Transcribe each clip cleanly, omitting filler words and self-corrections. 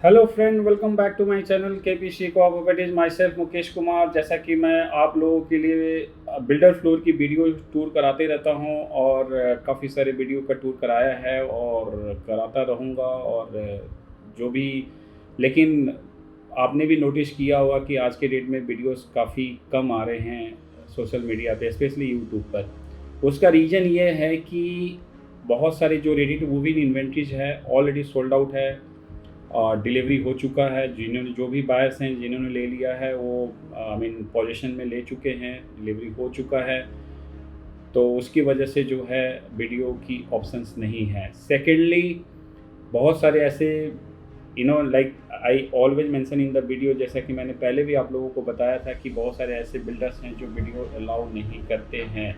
Hello friend, welcome back to my channel KPC cooperative. My self Mukesh Kumar. जैसा कि मैं आप लोगों के लिए बिल्डर फ्लोर की वीडियो टूर कराते रहता हूं और काफ़ी सारे वीडियो का टूर कराया है और कराता रहूंगा। और जो भी, लेकिन आपने भी नोटिस किया होगा कि आज के डेट में वीडियोस काफ़ी कम आ रहे हैं सोशल मीडिया पे, स्पेशली यूट्यूब पर। उसका रीज़न ये है कि बहुत सारे जो ready to move in inventories है ऑलरेडी सोल्ड आउट है और डिलीवरी हो चुका है। जिन्होंने, जो भी बायर्स हैं जिन्होंने ले लिया है, वो आई मीन पोजीशन में ले चुके हैं, डिलीवरी हो चुका है। तो उसकी वजह से जो है वीडियो की ऑप्शंस नहीं है। सेकेंडली, बहुत सारे ऐसे like I always mention in the video, जैसा कि मैंने पहले भी आप लोगों को बताया था कि बहुत सारे ऐसे बिल्डर्स हैं जो वीडियो अलाउ नहीं करते हैं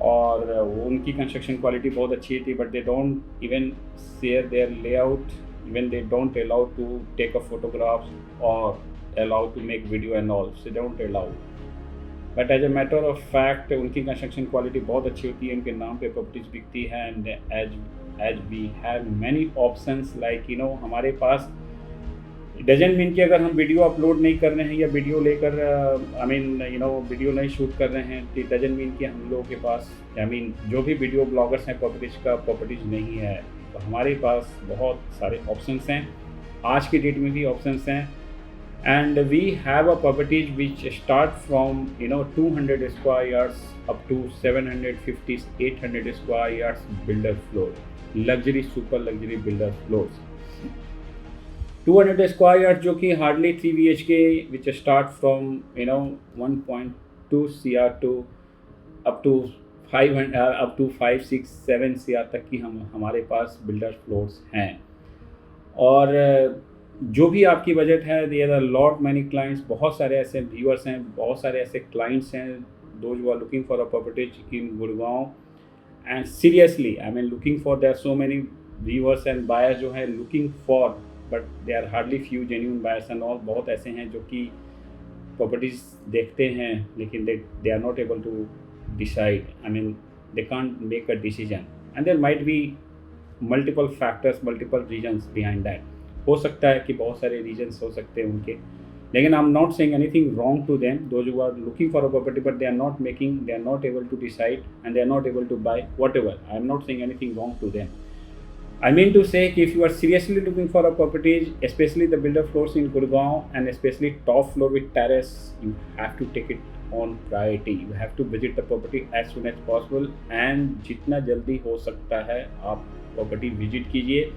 और उनकी कंस्ट्रक्शन क्वालिटी बहुत अच्छी थी, but they don't even share their layout, even they don't allow to take a photographs or allow to make video and all, so they don't allow. But as a matter of fact, उनकी construction quality बहुत अच्छी होती है, उनके नाम पे properties बिकती है। And as we have many options, like हमारे पास डजंट मीन कि अगर हम वीडियो अपलोड नहीं कर रहे हैं या वीडियो लेकर आई मीन वीडियो नहीं शूट कर रहे हैं, तो डजंट मीन कि हम लोगों के पास आई मीन जो भी वीडियो ब्लॉगर्स हैं प्रॉपर्टीज नहीं है। तो हमारे पास बहुत सारे ऑप्शंस हैं, आज की डेट में भी ऑप्शंस हैं। And we have a properties which start from 200 square yards up to 750 800 square yards builder floor, luxury super luxury builder floors. 200 square yard जो कि hardly 3 BHK which start from 1.2 CR to up to 5 6 7 CR तक की हमारे पास builder floors हैं। और जो भी आपकी बजट है, there are lot many clients, बहुत सारे ऐसे व्यूअर्स हैं, बहुत सारे ऐसे क्लाइंट्स हैं those who are looking for a property in Gurgaon. And seriously I mean looking for, there so many viewers and buyers जो है looking for, but they are hardly few genuine buyers and all. बहुत ऐसे हैं जो कि properties देखते हैं लेकिन they are not able to decide, I mean they can't make a decision, and there might be multiple factors, multiple reasons behind that. हो सकता है कि बहुत सारे reasons हो सकते हैं उनके, लेकिन I'm not saying anything wrong to them, those who are looking for a property but they are not able to decide and they are not able to buy, whatever. I am not saying anything wrong to them. I mean to say कि if you are seriously looking for a property, especially the builder floors in Gurgaon and especially top floor with terrace, you have to take it on priority. You have to visit the property as soon as possible and जितना जल्दी हो सकता है आप property visit कीजिए।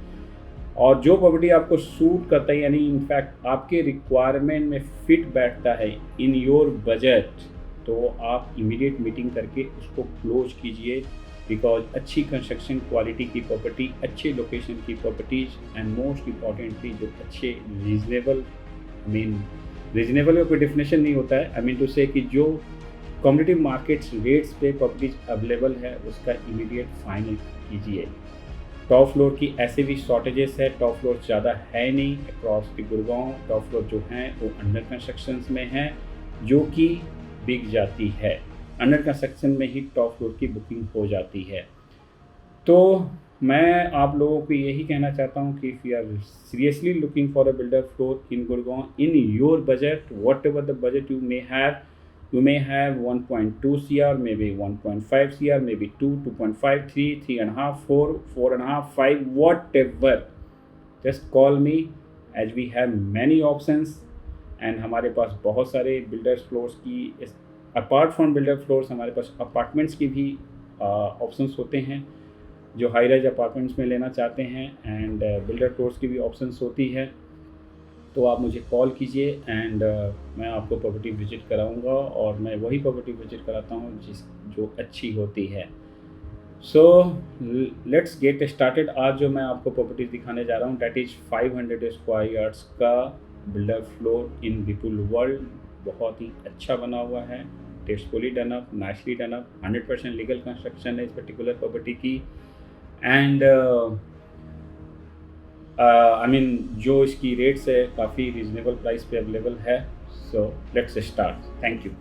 और जो property आपको सूट करता है, यानी इनफैक्ट आपके रिक्वायरमेंट में फिट बैठता है इन योर बजट, तो आप इमीडिएट मीटिंग करके उसको क्लोज कीजिए। बिकॉज अच्छी कंस्ट्रक्शन क्वालिटी की प्रॉपर्टी, अच्छे लोकेशन की प्रॉपर्टीज एंड मोस्ट इम्पॉर्टेंटली जो अच्छे रीजनेबल, रीजनेबल का कोई डेफिनेशन नहीं होता है, आई मीन टू से कि जो कॉम्पिटिटिव मार्केट्स रेट्स पे प्रॉपर्टीज अवेलेबल है उसका इमीडिएट फाइनल कीजिए। टॉप फ्लोर की ऐसे भी शॉर्टेजेस है, टॉप फ्लोर ज़्यादा है नहीं across the Gurgaon. Top floor जो हैं वो अंडर कंस्ट्रक्शन में हैं जो कि बिक जाती है, अंडर कंस्ट्रक्शन में ही टॉप फ्लोर की बुकिंग हो जाती है। तो मैं आप लोगों को यही कहना चाहता हूँ कि if you are seriously looking for a builder floor in Gurgaon in your budget, whatever the budget you may have 1.2 CR, maybe 1.5 CR, maybe 2.5, 3, 3.5, 4, 4.5, 5, whatever. Just call me as we have many options and हमारे पास बहुत सारे builders floors की, apart from builder floors हमारे पास apartments की भी options होते हैं जो हाई राइज अपार्टमेंट्स में लेना चाहते हैं, एंड बिल्डर फ्लोर्स की भी ऑप्शंस होती है। तो आप मुझे कॉल कीजिए एंड मैं आपको प्रॉपर्टी विजिट कराऊंगा और मैं वही प्रॉपर्टी विजिट कराता हूँ जो अच्छी होती है। So let's get started. आज जो मैं आपको प्रॉपर्टी दिखाने जा रहा हूँ डैट इज़ 500 स्क्वायर यार्ड्स का बिल्डर फ्लोर इन विपुल वर्ल्ड। बहुत ही अच्छा बना हुआ है, tastefully done up, nicely done up, 100% legal construction है इस पर्टिकुलर प्रॉपर्टी की। एंड आई मीन जो इसकी रेट्स है काफ़ी रीजनेबल प्राइस पे अवेलेबल है। So let's start. Thank you.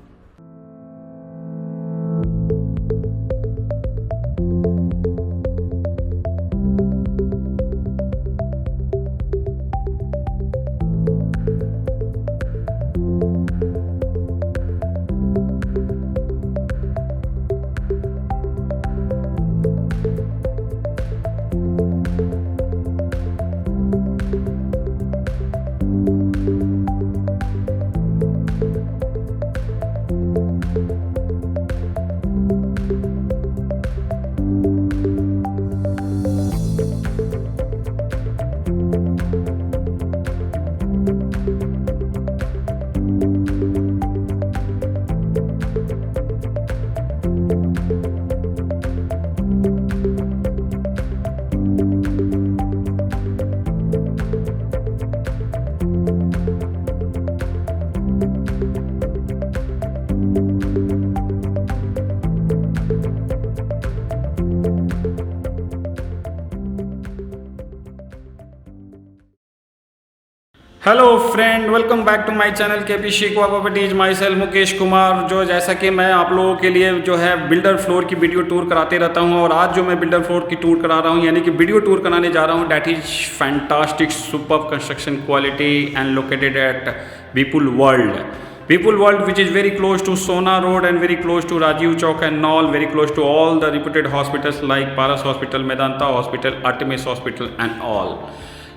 Hello friend, welcome back to my channel KP Shikwa properties. My self Mukesh Kumar. जो जैसा कि मैं आप लोगों के लिए जो है बिल्डर फ्लोर की वीडियो टूर कराते रहता हूं, और आज जो मैं बिल्डर फ्लोर की टूर करा रहा हूं, यानी कि वीडियो टूर कराने जा रहा हूं, that is fantastic superb construction quality and located at Vipul world. People World, which is very close to Sona Road and very close to Rajiv Chowk and all, very close to all the reputed hospitals like Paras Hospital, Medanta Hospital, Artemis Hospital and all.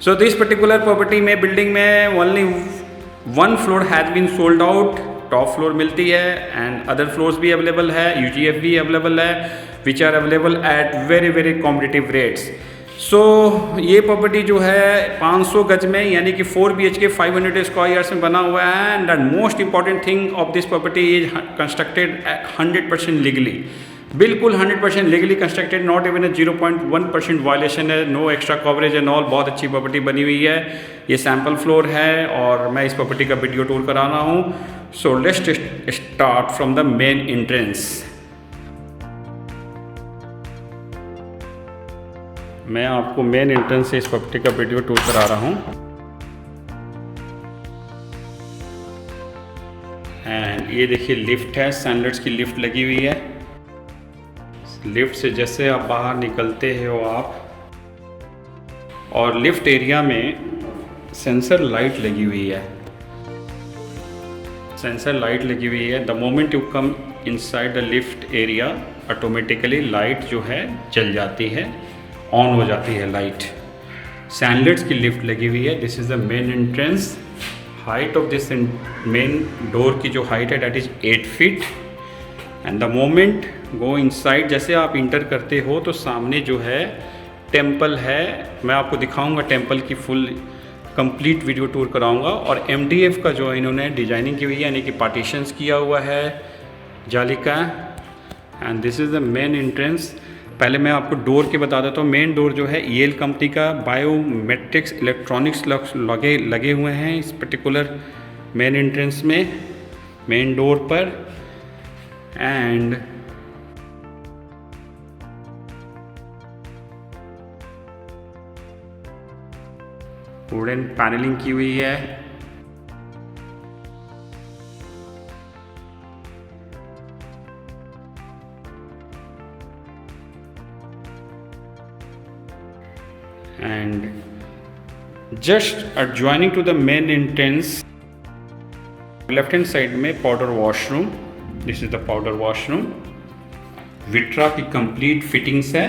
So this particular property में building में only one floor has been sold out, top floor मिलती है and other floors भी available है, UGF भी available है, which are available at very very competitive rates. सो ये property जो है 500 गज में, यानी कि 4 BHK 500 स्क्वायर यार्ड्स में बना हुआ है। And the most important thing of this property is constructed 100% legally, बिल्कुल 100% legally constructed, not even a 0.1% violation है, no extra coverage and all. बहुत अच्छी प्रॉपर्टी बनी हुई है। ये सैम्पल फ्लोर है और मैं इस प्रॉपर्टी का वीडियो टूर करा रहा हूँ। सो let's start from the main entrance. मैं आपको मेन एंट्रेंस से इस प्रॉपर्टी का वीडियो टूर करा रहा हूँ। एंड ये देखिए लिफ्ट है, सैंडलर्स की लिफ्ट लगी हुई है। लिफ्ट से जैसे आप बाहर निकलते हो आप, और लिफ्ट एरिया में सेंसर लाइट लगी हुई है, सेंसर लाइट लगी हुई है। The moment you come inside the lift area, automatically light जो है जल जाती है, ऑन हो जाती है लाइट। सैंडलर्स की लिफ्ट लगी हुई है। This is the main entrance. Height of this main door की जो हाइट है that is 8 feet. And the moment go inside, जैसे आप इंटर करते हो तो सामने जो है टेम्पल है। मैं आपको दिखाऊंगा टेम्पल की फुल कंप्लीट वीडियो टूर कराऊंगा। और MDF का जो इन्होंने डिजाइनिंग की हुई है, यानी कि पार्टीशंस किया हुआ है जाली का। And this is the main entrance. पहले मैं आपको डोर के बता देता हूँ। मेन डोर जो है EL कंपनी का बायोमेट्रिक्स इलेक्ट्रॉनिक्स लगे हुए हैं इस पर्टिकुलर मेन एंट्रेंस में, मेन डोर पर। एंड वुडन पैनलिंग की हुई है। And just adjoining to the main entrance, left hand side में powder washroom. This is the powder washroom. Vitra की complete fittings है।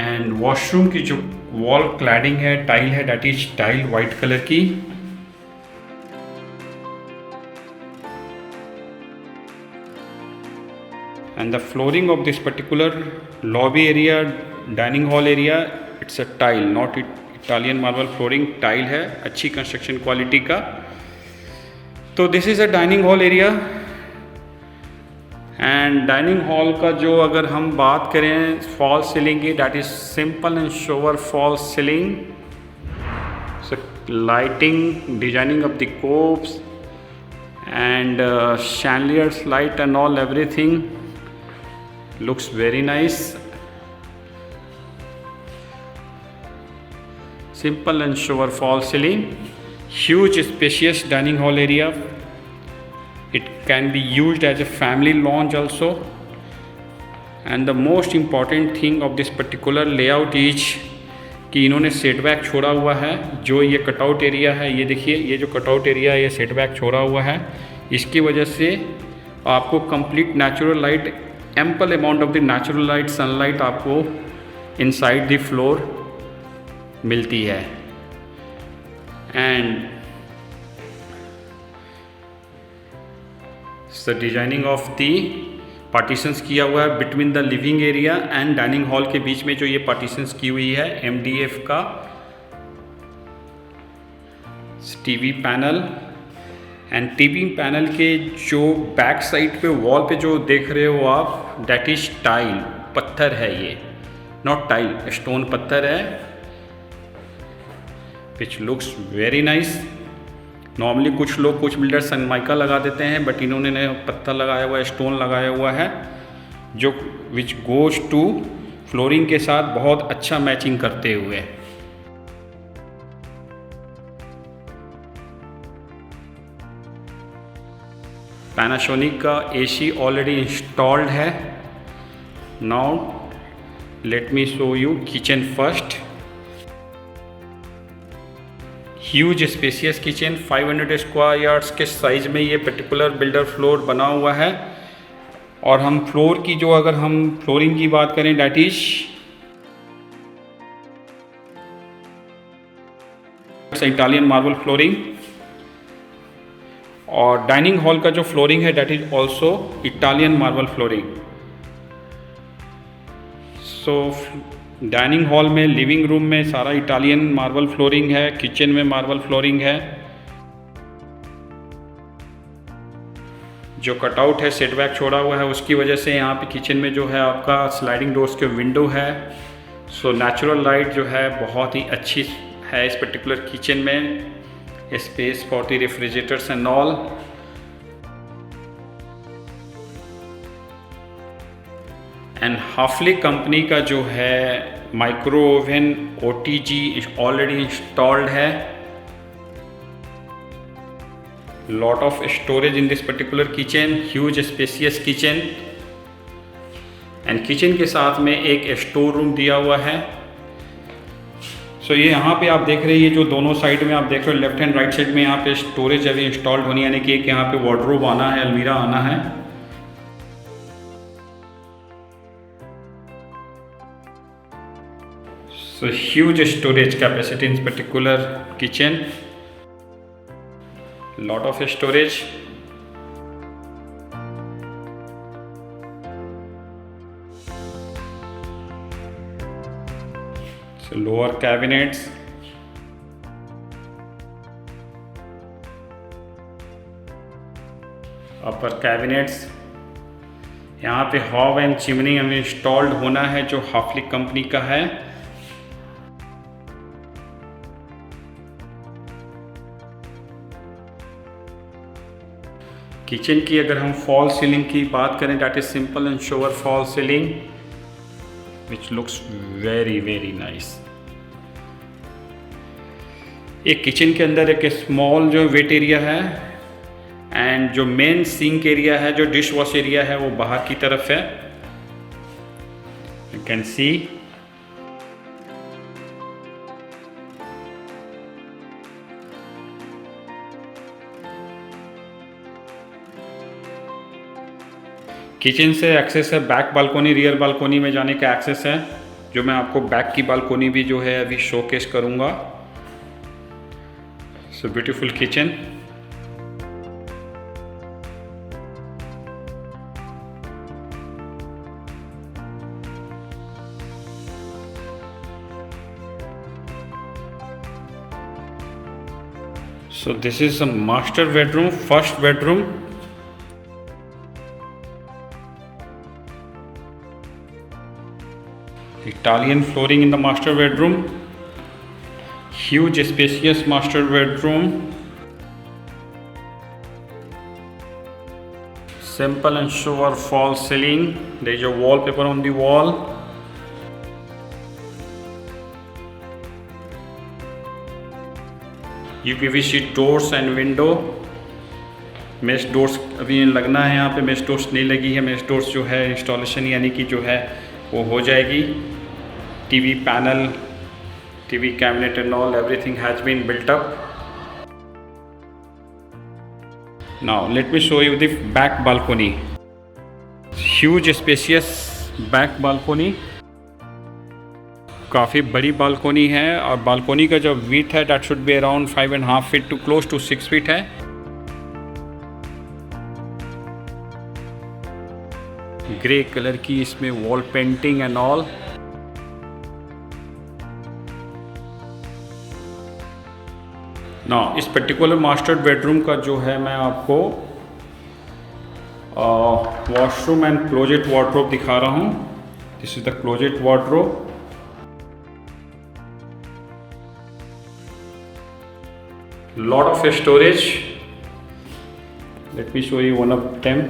And washroom की जो wall cladding है, टाइल है, that is tile white color की। And the flooring of this particular lobby area, dining hall area, it's a tile, not Italian marble flooring, tile है, अच्छी construction quality का। तो this is a dining hall area. And dining hall का जो अगर हम बात करें फॉल सीलिंग की, that is simple and sober fall ceiling. So lighting, designing of the coves and chandeliers light and all, everything looks very nice. Simple and sober fall ceiling. Huge spacious dining hall area. It can be used as a family lounge also. And the most important thing of this particular layout is कि इन्होंने setback छोड़ा हुआ है। जो ये cutout area है, ये देखिए, ये जो कटआउट एरिया है ये सेटबैक छोड़ा हुआ है। इसकी वजह से आपको complete natural light, ample amount of the natural light, sunlight आपको इनसाइड द फ्लोर मिलती है। And the designing of the partitions किया हुआ है between the living area and dining hall के बीच में जो ये पार्टीशंस की हुई है, MDF का TV panel. And TV panel के जो बैक साइड पे वॉल पे जो देख रहे हो आप, डैट इज टाइल, पत्थर है ये, नॉट टाइल, स्टोन पत्थर है, which looks very nice. Normally कुछ लोग, कुछ बिल्डर सनमाइका लगा देते हैं, बट इन्होंने पत्थर लगाया हुआ है, स्टोन लगाया हुआ है, जो विच गोज टू फ्लोरिंग के साथ बहुत अच्छा मैचिंग करते हुए। पैनासोनिक का एसी ऑलरेडी इंस्टॉल्ड है। Now let me show you kitchen first. Huge spacious kitchen, 500 square yards के साइज में ये पर्टिकुलर बिल्डर फ्लोर बना हुआ है। और हम फ्लोर की जो अगर हम फ्लोरिंग की बात करें, that is Italian marble flooring. और डाइनिंग हॉल का जो फ्लोरिंग है that is also Italian marble flooring. So dining hall में, लिविंग रूम में सारा इटालियन मार्बल फ्लोरिंग है, किचन में मार्बल फ्लोरिंग है। जो कटआउट है, सेटबैक छोड़ा हुआ है, उसकी वजह से यहाँ पे किचन में जो है आपका स्लाइडिंग डोर्स के विंडो है। सो नेचुरल लाइट जो है बहुत ही अच्छी है इस पर्टिकुलर किचन में। Space for the refrigerators and all. And Hafele company का जो है micro oven OTG already installed है। Lot of storage in this particular kitchen, huge spacious kitchen. And kitchen के साथ में एक स्टोर रूम दिया हुआ है। सो ये यहाँ पे आप देख रहे हैं, ये जो दोनों साइड में आप देख रहे हो, लेफ्ट एंड राइट साइड में यहाँ पे स्टोरेज अभी इंस्टॉल्ड होनी, यानी कि एक यहाँ पे वार्डरोब आना है, अलमीरा आना है। So huge storage capacity in particular kitchen, lot of storage. So lower cabinets, upper cabinets। यहाँ पे हॉब एंड चिमनी हमें इंस्टॉल्ड होना है, जो हाफले कंपनी का है। किचन की अगर हम फॉल सीलिंग की बात करें, that is simple and sober fall ceiling which looks very very nice। एक किचन के अंदर एक स्मॉल जो वेट एरिया है, एंड जो मेन सिंक एरिया है, जो डिश वॉश एरिया है, वो बाहर की तरफ है। You can see. किचन से एक्सेस है बैक बालकोनी, रियर बालकोनी में जाने का एक्सेस है, जो मैं आपको बैक की बालकोनी भी जो है अभी शोकेस करूंगा। So beautiful kitchen. So this is a master bedroom, first bedroom. Italian flooring in the master bedroom, huge spacious master bedroom, simple and shower fall ceiling. There is a wallpaper on the wall. UPVC doors and window. Mesh doors अभी लगना है, यहाँ पे mesh doors नहीं लगी है। Mesh doors जो है इंस्टॉलेशन यानी कि जो है वो हो जाएगी। TV panel, TV cabinet and all, everything has been built up. Now let me show you the back balcony. Huge spacious back balcony, काफ़ी बड़ी बालकोनी है। और बालकोनी का जो विड्थ है that should be around 5.5 feet to close to 6 feet है। Grey colour की इसमें वॉल पेंटिंग एंड ऑल। ना इस पर्टिकुलर मास्टर बेडरूम का जो है मैं आपको वॉशरूम एंड क्लोजेट वार्डरोब दिखा रहा हूँ। This is the closet wardrobe. Lot of storage. Late me show you one of them.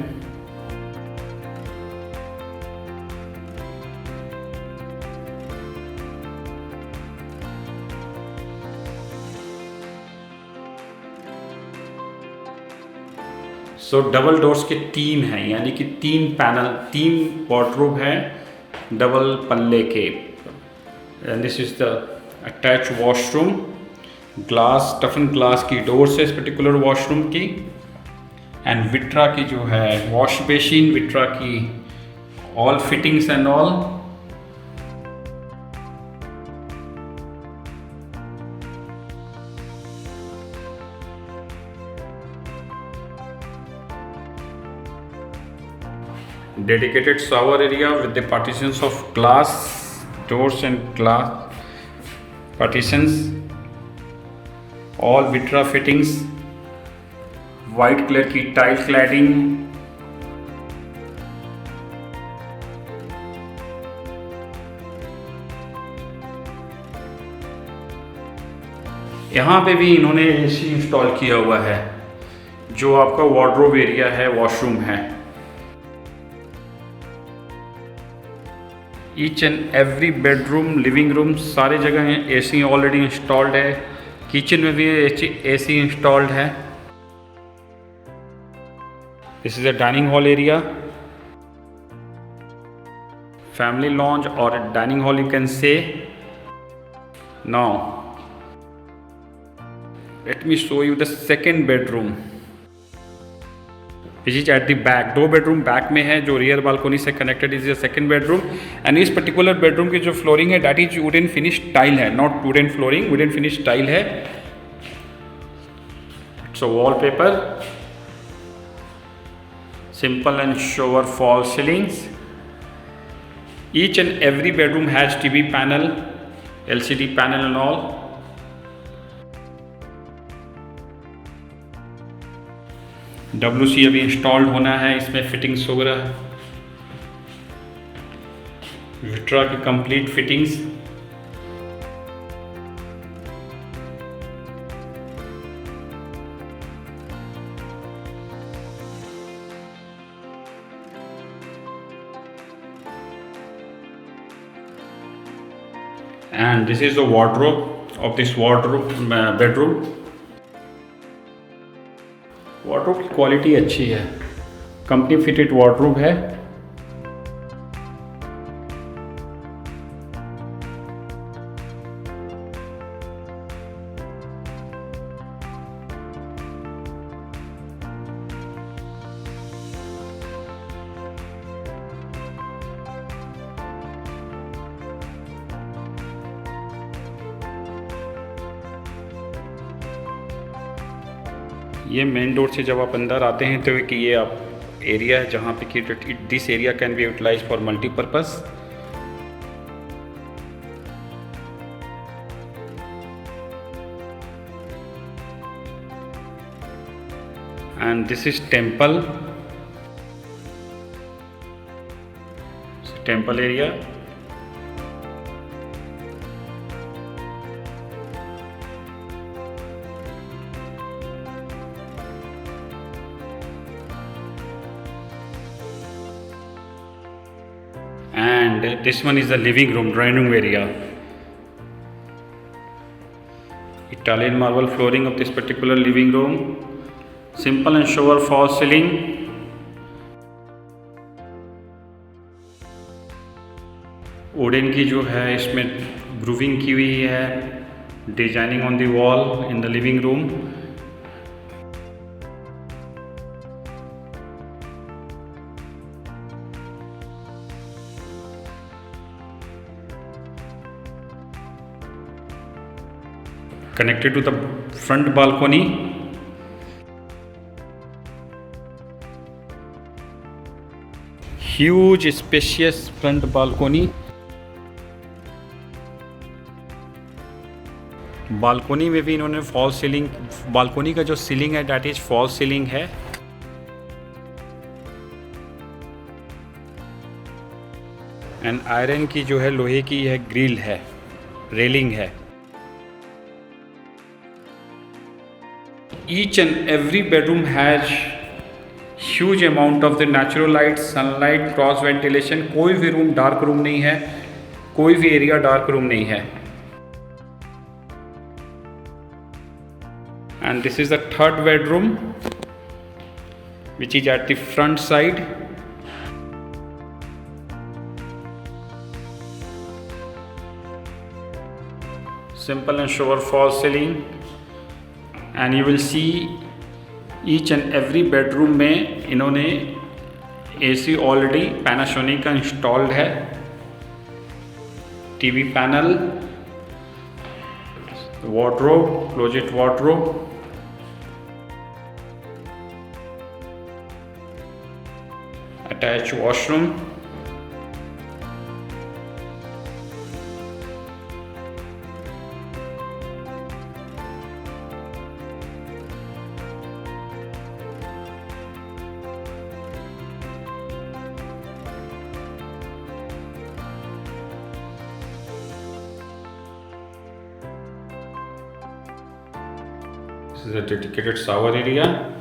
So double doors के 3 हैं, यानी कि 3 पैनल, 3 वार्डरोब हैं डबल पल्ले के। And this is the attach washroom, glass, टफन glass की डोर्स है इस पर्टिकुलर वॉशरूम की। एंड विट्रा की जो है वॉश बेसिन, विट्रा की all fittings and all. Dedicated shower area with the partitions of glass doors and glass partitions, all Vitra fittings, white colour की tile cladding. यहाँ पे भी इन्होंने एसी इंस्टॉल किया हुआ है, जो आपका वार्डरोब एरिया है, वॉशरूम है। Each and every bedroom, living room, सारे जगह हैं एसी ऑलरेडी इंस्टॉल्ड है। किचन में भी एसी इंस्टॉल्ड है। This is a dining hall area, family lounge और dining hall you can say. Now let me show you the second bedroom which is at the back. 2 bedroom back में है जो rear balcony से connected. Is the second bedroom and इस particular bedroom की जो flooring है that is wooden finish tile है, not wooden flooring, wooden finish tile है। It's a wallpaper, simple and sober fall ceilings. Each and every bedroom has TV panel, LCD panel and all. WC अभी installed होना है, इसमें fittings वगैरह, Vitra की complete fittings. And this is the wardrobe of this bedroom. Wardrobe की quality अच्छी है, company fitted wardrobe है। ये मेन डोर से जब आप अंदर आते हैं तो कि ये आप एरिया है जहाँ पे कि this area can be utilize for multipurpose. And this is temple area. And this one is the living room, drawing room area. Italian marble flooring of this particular living room, simple and sober false ceiling. Wooden की जो है इसमें grooving की हुई है, designing on the wall in the living room. Connected to the front balcony. Huge spacious front balcony. Balcony में भी इन्होंने फॉल सीलिंग, बालकोनी का जो सीलिंग है दैट इज फॉल सीलिंग है। एंड आयरन की जो है लोहे की है ग्रिल है, रेलिंग है। Each and every bedroom has huge amount of the natural light, sunlight, cross ventilation। कोई भी रूम डार्क रूम नहीं है, कोई भी एरिया डार्क रूम नहीं है। And this is the third bedroom। which is at the front side. Simple and shower false ceiling, and you will see each and every bedroom में इन्होंने AC already Panasonic का installed है, TV panel, wardrobe, closet wardrobe, attached washroom, this is a dedicated shower area.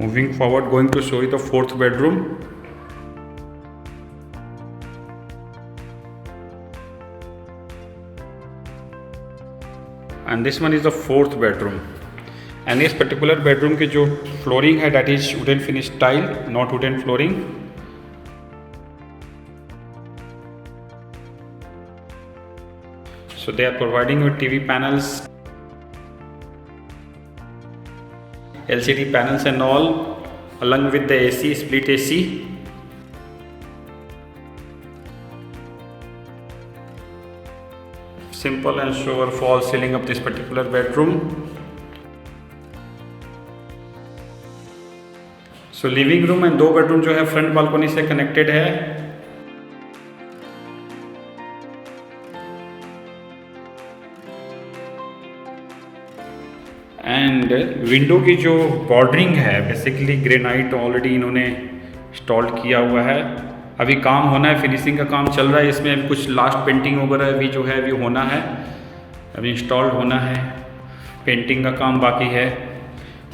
Moving forward, going to show you the fourth bedroom. And this one is the fourth bedroom. And इस particular bedroom की जो flooring है that is wooden finish tile, not wooden flooring. So they are providing you TV panels, LCD panels and all, along with the AC, split AC. Simple and shower false ceiling of this particular bedroom. So living room and 2 bedroom जो है front balcony से connected है. And window की जो bordering है basically granite already इन्होंने install किया हुआ है. अभी काम होना है, फिनिशिंग का काम चल रहा है. इसमें अभी कुछ लास्ट पेंटिंग वगैरह भी जो है अभी होना है, अभी इंस्टॉल होना है. पेंटिंग का काम बाकी है,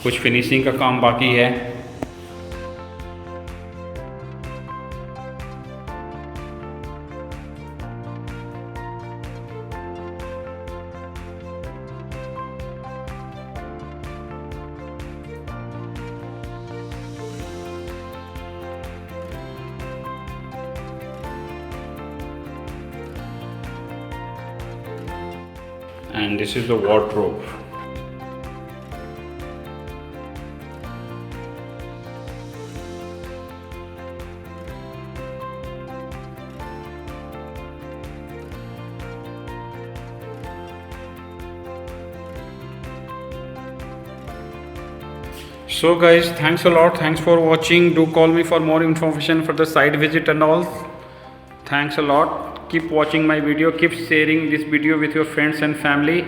कुछ फिनिशिंग का काम बाकी है. And this is the wardrobe. So guys, thanks a lot, thanks for watching. Do call me for more information for the site visit and all. Thanks a lot. Keep watching my video, keep sharing this video with your friends and family.